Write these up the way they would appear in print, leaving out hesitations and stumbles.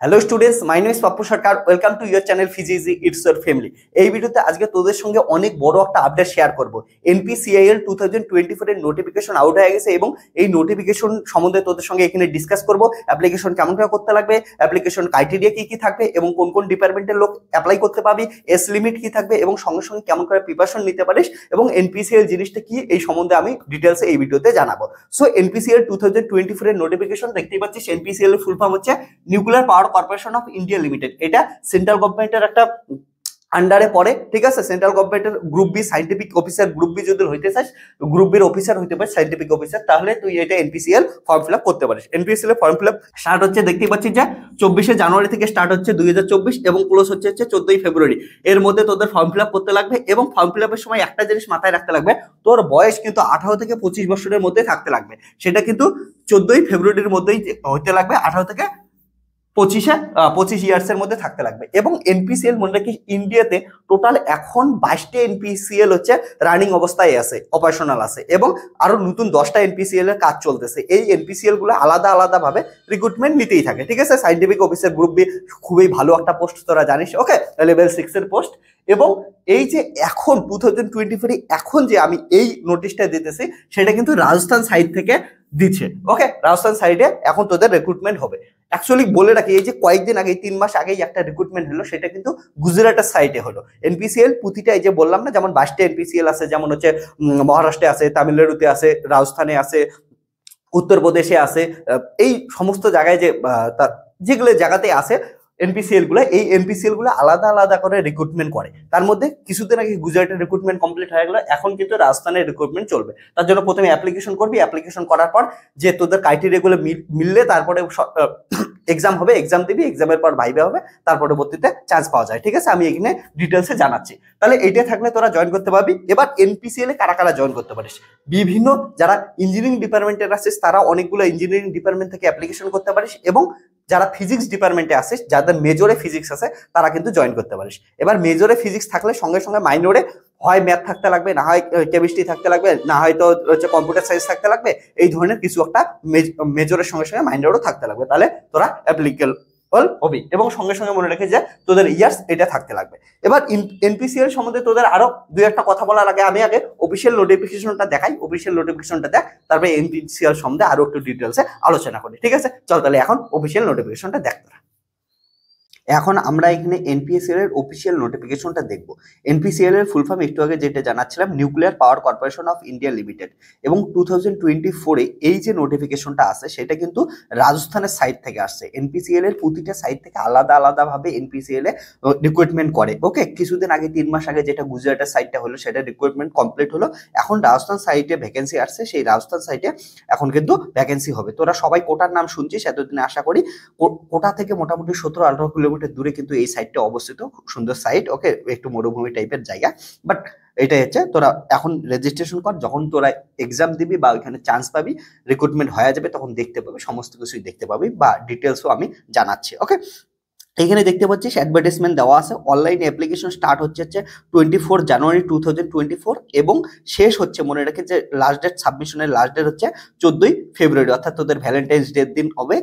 Hello students, my name is Pappu Sarkar. Welcome to your channel physics it's your family. এই ভিডিওতে আজকে তোদের সঙ্গে অনেক বড় একটা আপডেট শেয়ার করব। এনপিসিআইএল 2024 এর নোটিফিকেশন আউট হয়ে গেছে এবং এই নোটিফিকেশন সম্বন্ধে তোদের সঙ্গে এখানে ডিসকাস করব। অ্যাপ্লিকেশন কেমন করে করতে লাগবে, অ্যাপ্লিকেশন ক্রাইটেরিয়া কি কি থাকবে এবং কোন কোন ডিপার্টমেন্টের লোক অ্যাপ্লাই করতে পারবি, এজ লিমিট কি থাকবে এবং সঙ্গে সঙ্গে কেমন করে প্রিপারেশন নিতে পারিস এবং এনপিসিআইএল জিনিসটা কি এই সম্বন্ধে আমি ডিটেলসে এই ভিডিওতে জানাবো। সো এনপিসিআইএল 2024 এর নোটিফিকেশন দেখতেই পাচ্ছিস। এনপিসিআইএল এর ফুল ফর্ম হচ্ছে nuclear power corporation of India limited. এটা সেন্ট্রাল গভর্নমেন্টের একটা আন্ডারে পড়ে, ঠিক আছে। সেন্ট্রাল গভর্নমেন্টের group B scientific officer, group B যদি হইতে চাস, গ্রুপ বির অফিসার হইতে পারিস, সাইন্টিফিক অফিসার, তাহলে তুই এটা এনপিসিএল ফর্ম ফিল আপ করতে পারিস। এনপিসিএল ফর্ম ফিল আপ স্টার্ট হচ্ছে দেখতেই পাচ্ছিস যে 24শে জানুয়ারি থেকে স্টার্ট হচ্ছে 2024 এবং ক্লোজ হচ্ছে 14ই ফেব্রুয়ারি। এর মধ্যে তোদের ফর্ম ফিল আপ করতে লাগবে এবং ফর্ম ফিল আপের সময় একটা জিনিস মাথায় রাখতে লাগবে, তোর বয়স কিন্তু 18 থেকে 25 বছরের মধ্যে থাকতে লাগবে। সেটা কিন্তু 14ই ফেব্রুয়ারির মধ্যেই হইতে লাগবে, 18 থেকে 25 ইয়ার্সের মধ্যে থাকতে লাগবে। এবং এনপিসিএল মনে রাখিস ইন্ডিয়াতে টোটাল এখন 22টা এনপিসিএল হচ্ছে রানিং অবস্থায় আছে, অপারেশনাল আছে এবং আরো নতুন 10টা এনপিসিএল এর কাজ চলতেছে। এই এনপিসিএল গুলো আলাদা আলাদা ভাবে রিক্রুটমেন্ট নিতেই থাকে, ঠিক আছে। সাইন্টিফিক অফিসার গ্রুপ বি খুবই ভালো একটা পোস্ট, তোরা জানিস, ওকে, লেভেল 6 এর পোস্ট। এবং এই যে এখন 2024 এখন যে আমি এই নোটিশটা দিতেছি সেটা কিন্তু রাজস্থান সাইড থেকে দিচ্ছে, ওকে। রাজস্থান সাইডে এখন তোদের রিক্রুটমেন্ট হবে। অ্যাকচুয়ালি বলে রাখি, এই যে কয়েকদিন আগে 3 মাস আগেই একটা রিক্রুটমেন্ট হলো, সেটা কিন্তু গুজরাটের সাইডে হলো। এনপিসিএল প্রতিটা, এই যে বললাম না, যেমন 22টা এনপিসিএল আছে, যেমন হচ্ছে মহারাষ্ট্রে আছে, তামিলনাড়ুতে আছে, রাজস্থানে আছে, উত্তরপ্রদেশে আছে, এই সমস্ত জায়গায় যে যেগুলো জায়গাতে আছে এনপিসিএল গুলো, এই এনপিসিএল গুলো আলাদা আলাদা করে রিক্রুটমেন্ট করে। তার মধ্যে কিছুদিন আগে গুজরাটের রিক্রুটমেন্ট কমপ্লিট হয়ে গেল, এখন কিন্তু রাজস্থানের রিক্রুটমেন্ট চলবে। তার জন্য প্রথমে অ্যাপ্লিকেশন করবি, অ্যাপ্লিকেশন করার পর যে তোদের ক্রাইটেরিয়া গুলো মিললে তারপরে এক্সাম হবে, এক্সাম দিবি, এক্সামের পর ভাইবা হবে, তার পরবর্তীতে চান্স পাওয়া যায়, ঠিক আছে। আমি এখানে ডিটেলসে জানাচ্ছি, তাহলে এইটা থাকলে তোরা জয়েন করতে পারবি। এবার এনপিসিএল এ কারা কারা জয়েন করতে পারিস, বিভিন্ন যারা ইঞ্জিনিয়ারিং ডিপার্টমেন্টের আছিস তারা অনেকগুলো ইঞ্জিনিয়ারিং ডিপার্টমেন্ট থেকে অ্যাপ্লিকেশন করতে পারিস এবং যারা ফিজিক্স ডিপার্টমেন্টে আসিস, যাদের মেজরে ফিজিক্স আছে, তারা কিন্তু জয়েন করতে পারিস। এবার মেজরে ফিজিক্স থাকলে সঙ্গে সঙ্গে মাইনরে হয় ম্যাথ থাকতে লাগবে, না হয় কেমিস্ট্রি থাকতে লাগবে, না হয়তো হচ্ছে কম্পিউটার সায়েন্স থাকতে লাগবে। এই ধরনের কিছু একটা মেজরের সঙ্গে সঙ্গে মাইনরও থাকতে লাগবে, তাহলে তোরা অ্যাপ্লিকেবল হবি। এবং সঙ্গে সঙ্গে মনে রেখে যে তোদের ইয়ার্স এটা থাকতে লাগবে। এবার এনপিসিএল সম্বন্ধে তোদের আরো দুই একটা কথা বলার আগে আমি আগে অফিসিয়াল নোটিফিকেশনটা দেখাই। অফিসিয়াল নোটিফিকেশনটা দেখ, তারপরে এনপিসিএল সম্বন্ধে আরো একটু ডিটেলসে আলোচনা করি, ঠিক আছে। চল তাহলে এখন অফিসিয়াল নোটিফিকেশনটা দেখ। এখন আমরা এখানে এনপিসিএল এর অফিসিয়াল নোটিফিকেশনটা দেখব। এনপিসিএল এর ফুল ফর্ম একটু আগে যেটা জানাচ্ছিলাম, nuclear power corporation of India limited. এবং 2024 এই যে নোটিফিকেশনটা আছে সেটা কিন্তু রাজস্থানের সাইড থেকে আসছে। এনপিসিএল এর প্রতিটা সাইড থেকে আলাদা আলাদা ভাবে এনপিসিএল এ রিক্রুটমেন্ট করে, ওকে। কিছুদিন আগে 3 মাস আগে যেটা গুজরাটের সাইডটা হলো সেটা রিক্রুটমেন্ট কমপ্লিট হলো, এখন রাজস্থান সাইডে ভ্যাকেন্সি আসছে। সেই রাজস্থান সাইডে এখন কিন্তু ভ্যাকেন্সি হবে। তোরা সবাই কোটার নাম শুনছিস এতদিনে, আশা করি। কোটা থেকে মোটামুটি 17-18 কিলোমিটার দূরে কিন্তু এই সাইটটা অবস্থিত, খুব সুন্দর সাইট, ওকে। একটু মরুভূমি টাইপের জায়গা, বাট এটাই হচ্ছে। তোরা এখন রেজিস্ট্রেশন কর, যখন তোরা এক্সাম দিবি বা ওইখানে চান্স পাবি, রিক্রুটমেন্ট হয়ে যাবে, তখন দেখতে পাবি, সমস্ত কিছুই দেখতে পাবি বা ডিটেলসও আমি জানাচ্ছি, ওকে। এখানে দেখতে পাচ্ছিস অ্যাডভার্টাইজমেন্ট দেওয়া আছে। অনলাইন অ্যাপ্লিকেশন স্টার্ট হচ্ছে 24 জানুয়ারি 2024 এবং শেষ হচ্ছে, মনে রাখে যে লাস্ট ডেট, সাবমিশনের লাস্ট ডেট হচ্ছে 14ই ফেব্রুয়ারি, অর্থাৎ তোদের ভ্যালেন্টাইন্স ডে দিন হবে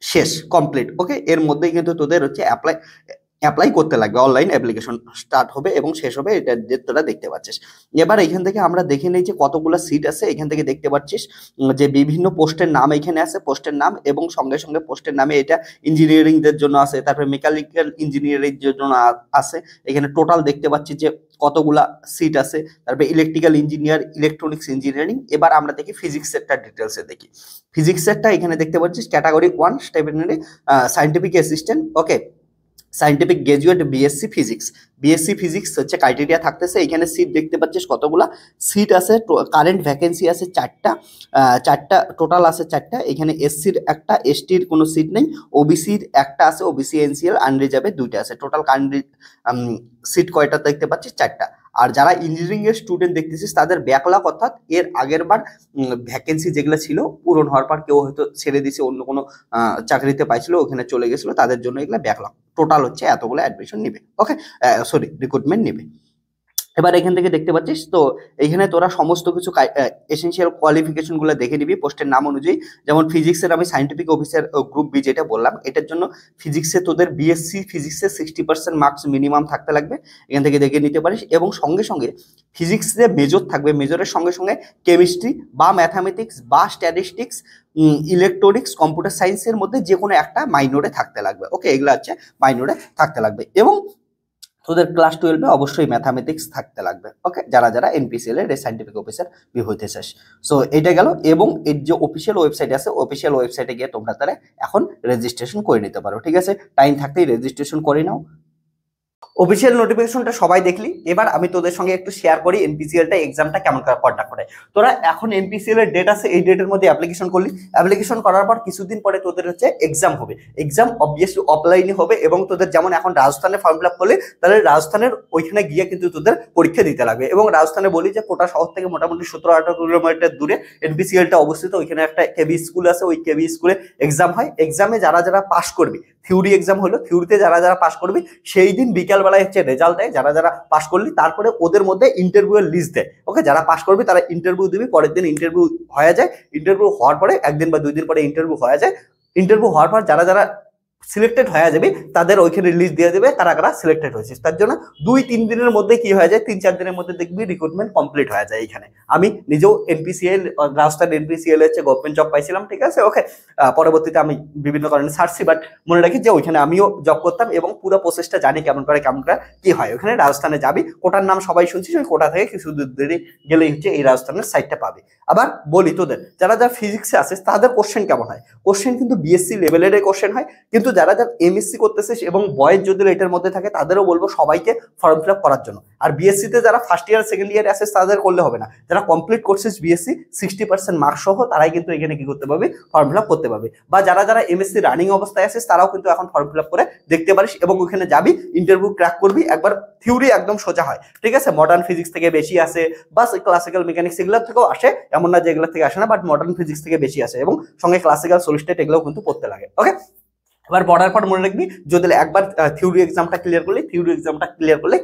শেষ, কমপ্লিট, ওকে। এর মধ্যেই কিন্তু তোদের হচ্ছে অ্যাপ্লাই করতে লাগবে। অনলাইন অ্যাপ্লিকেশন স্টার্ট হবে এবং শেষ হবে, এটা তোরা দেখতে পাচ্ছিস। এবার এখান থেকে আমরা দেখে নিই যে কতগুলো সিট আছে। এখান থেকে দেখতে পাচ্ছিস যে বিভিন্ন পোস্টের নাম এখানে আছে, পোস্টের নাম এবং সঙ্গে সঙ্গে পোস্টের নামে এটা ইঞ্জিনিয়ারিং দের জন্য আছে, তারপরে মেকানিক্যাল ইঞ্জিনিয়ারিং এর জন্য আছে। এখানে টোটাল দেখতে পাচ্ছি যে কতগুলা সিট আছে। তারপরে ইলেকট্রিক্যাল ইঞ্জিনিয়ার, ইলেকট্রনিক্স ইঞ্জিনিয়ারিং। এবার আমরা দেখি ফিজিক্স এরটা ডিটেলসে দেখি। ফিজিক্স এরটা এখানে দেখতে পাচ্ছিস category 1 stipendiary scientific assistant, okay. Scientific graduate BSc physics, BSc physics হচ্ছে ক্রাইটেরিয়া থাকতেছে। এখানে সিট দেখতে পাচ্ছিস কতগুলা সিট আছে। কারেন্ট ভ্যাকেন্সি আছে 4টা টোটাল আছে 4টা। এখানে এসসির একটা, এসটির কোনো সিট নেই, ওবিসির একটা আছে, ওবিসি এনসিএল আনরিজার্ভে 2টা আছে। টোটাল সিট কয়টা দেখতে পাচ্ছিস? 4টা। আর যারা ইঞ্জিনিয়ারিং এর স্টুডেন্ট দেখতেছিস তাদের ব্যাকলগ, অর্থাৎ এর আগের বার ভ্যাকেন্সি যেগুলো ছিল পূরণ হওয়ার পর কেউ হয়তো ছেড়ে দিয়েছে, অন্য কোনো চাকরিতে পাইছিল, ওখানে চলে গেছিল, তাদের জন্য এগুলো ব্যাকলগ। টোটাল হচ্ছে এতগুলো অ্যাডমিশন নেবে, ওকে, সরি রিক্রুটমেন্ট নেবে। এবার এখান থেকে দেখতে পাচ্ছিস তো, এইখানে তোরা সমস্ত কিছু এসেনশিয়াল কোয়ালিফিকেশন গুলো দেখে নিবি পোস্টের নাম অনুযায়ী। যেমন ফিজিক্সের আমি সাইন্টিফিক অফিসার গ্রুপ বি যেটা বললাম, এটার জন্য ফিজিক্সে তোদের বিএসসি ফিজিক্সে 60% মার্কস মিনিমাম থাকতে লাগবে, এখান থেকে দেখে নিতে পারিস। এবং সঙ্গে সঙ্গে ফিজিক্সে মেজর থাকবে, মেজরের সঙ্গে সঙ্গে কেমিস্ট্রি বা ম্যাথামেটিক্স বা স্ট্যাটিস্টিক্স, ইলেকট্রনিক্স, কম্পিউটার সায়েন্সের মধ্যে যে কোনো একটা মাইনরে থাকতে লাগবে। ওকে, এগুলো হচ্ছে মাইনরে থাকতে লাগবে। এবং তোদের ক্লাস 12-এ অবশ্যই ম্যাথামেটিক্স থাকতে লাগবে। ওকে, যারা যারা এনপিসিএল এর সাইন্টিফিক অফিসার বি হইতে চাস। সো এটা গেল। এবং এর যে অফিসিয়াল ওয়েবসাইট আছে, অফিসিয়াল ওয়েবসাইটে গিয়ে তোমরা তারা এখন রেজিস্ট্রেশন করে নিতে পারো। ঠিক আছে, টাইম থাকতেই রেজিস্ট্রেশন করে নাও। অফিসিয়াল নোটিফিকেশনটা সবাই দেখলি, এবার আমি তোদের সঙ্গে একটু শেয়ার করি এনপিসিএলটা এক্সামটা কেমন কন্ডাক্ট করে। তোরা এখন এনপিসিএল এর ডেট আছে, এই ডেটের মধ্যে অ্যাপ্লিকেশন করলি, অ্যাপ্লিকেশন করার পর কিছুদিন পরে তোদের হচ্ছে এক্সাম হবে। এক্সাম অবভিয়াসলি অফলাইনে হবে, এবং তোদের যেমন এখন রাজস্থানে ফর্ম ফিল আপ করলে, তাহলে রাজস্থানের ওইখানে গিয়ে কিন্তু তোদের পরীক্ষা দিতে লাগবে। এবং রাজস্থানে বলি যে কোটা শহর থেকে মোটামুটি 17-18 কিলোমিটার দূরে এনপিসিএলটা অবস্থিত, ওইখানে একটা কেবি স্কুল আছে, ওই কেবি স্কুলে এক্সাম হয়। এক্সামে যারা যারা পাস করবি, থিওরি এক্সাম হলো, থিওরিতে যারা যারা পাস করবি সেই দিন বিকালবেলায় হচ্ছে রেজাল্ট দেয়, যারা যারা পাস করলি, তারপরে ওদের মধ্যে ইন্টারভিউ এর লিস্ট দেয়। ওকে, যারা পাস করবি তারা ইন্টারভিউ দিবি, পরের দিন ইন্টারভিউ হয়ে যায়, ইন্টারভিউ হওয়ার পরে 1 দিন বা 2 দিন পরে ইন্টারভিউ হয়ে যায়। ইন্টারভিউ হওয়ার পর যারা যারা সিলেক্টেড হয়ে যাবে তাদের ওইখানে লিস্ট দিয়ে দেবে কারা কারা সিলেক্টেড হয়েছে। তার জন্য 2-3 দিনের মধ্যে কি হয়ে যায়, 3-4 দিনের মধ্যে দেখবি রিক্রুটমেন্ট কমপ্লিট হয়ে যায়। এখানে আমি নিজেও এনপিসিএল, রাজস্থান এনপিসিএল হচ্ছে গভর্নমেন্ট জব পাইছিলাম। ঠিক আছে, ওকে, পরবর্তীতে আমি বিভিন্ন কারণে ছাড়ছি, বাট মনে রাখি যে ওইখানে আমিও জব করতাম এবং পুরো প্রসেসটা জানি কেমন করে কি হয়। ওখানে রাজস্থানে যাবি, কোটার নাম সবাই শুনছিস, ওই কোটা থেকে কিছু দূর দূরে গেলেই হচ্ছে এই রাজস্থানের সাইটটা পাবি। আবার বলি তোদের যারা যারা ফিজিক্সে আছে তাদের কোশ্চেন কেমন হয়, কোশ্চেন কিন্তু বিএসসি লেভেলের কোশ্চেন হয়। কিন্তু যারা যারা এমএসসি করতেছিস এবং বয়েস যদি এটার মধ্যে থাকে, তাদেরও বলবো সবাইকে ফর্ম ফিল আপ করার জন্য। আর বিএসসি তে যারা ফার্স্ট ইয়ার সেকেন্ড ইয়ারে আসে তাদের করলে হবে না, যারা কমপ্লিট করছিস বিএসসি 60% মার্কস সহ, তারাই কিন্তু এখানে কি করতে পারবে, ফর্ম ফিল আপ করতে পারবে। বা যারা যারা এমএসসি রানিং অবস্থায় আছে তারাও কিন্তু এখন ফর্ম ফিল আপ করে দেখতে পারিস, এবং ওখানে যাবি, ইন্টারভিউ ক্র্যাক করবি। একবার থিওরি একদম সোজা হয়। ঠিক আছে, মডার্ন ফিজিক্স থেকে বেশি আসে, বা ক্লাসিক্যাল মেকানিক্স এগুলোর থেকেও আসে, এমন না যে এগুলো থেকে আসে না, বাট মডার্ন ফিজিক্স থেকে বেশি আসে, এবং সঙ্গে ক্লাসিক্যাল সলিড এগুলোও কিন্তু পড়তে লাগে। ওকে, এবার পড়ার পর মনে রাখবি, যদি একবার থিওরি এক্সামটা ক্লিয়ার করলে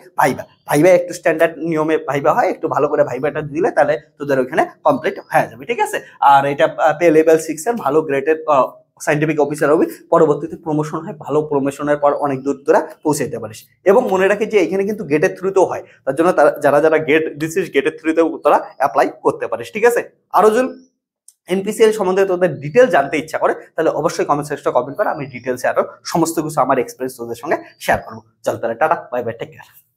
ভাইবা একটু স্ট্যান্ডার্ড নিয়মে ভাইবা হয়, একটু ভালো করে ভাইবাটা দিলে তাহলে তোদের ওইখানে কমপ্লিট হয়ে যাবে। ঠিক আছে, আর এটা পে লেভেল 6 এর ভালো গ্রেডের সাইন্টিফিক অফিসার হবে, পরবর্তীতে প্রমোশন হয়, ভালো প্রমোশনের পর অনেক দূর তোরা পৌঁছে যেতে পারিস। এবং মনে রাখি যে এখানে কিন্তু গেটের থ্রুতেও হয়, তার জন্য যারা যারা গেট দিচ্ছিস গেটের থ্রুতেও তোরা অ্যাপ্লাই করতে পারিস। ঠিক আছে, আরো যদি এনপিসিএল সম্বন্ধে তোদের ডিটেল জানতে ইচ্ছা করে, তাহলে অবশ্যই কমেন্ট সেকশনে কমেন্ট করে, আমি ডিটেলসে আরো সমস্ত কিছু আমার এক্সপিরিয়েন্স তোদের সঙ্গে শেয়ার করবো। চল তাহলে tata, bye bye, take care.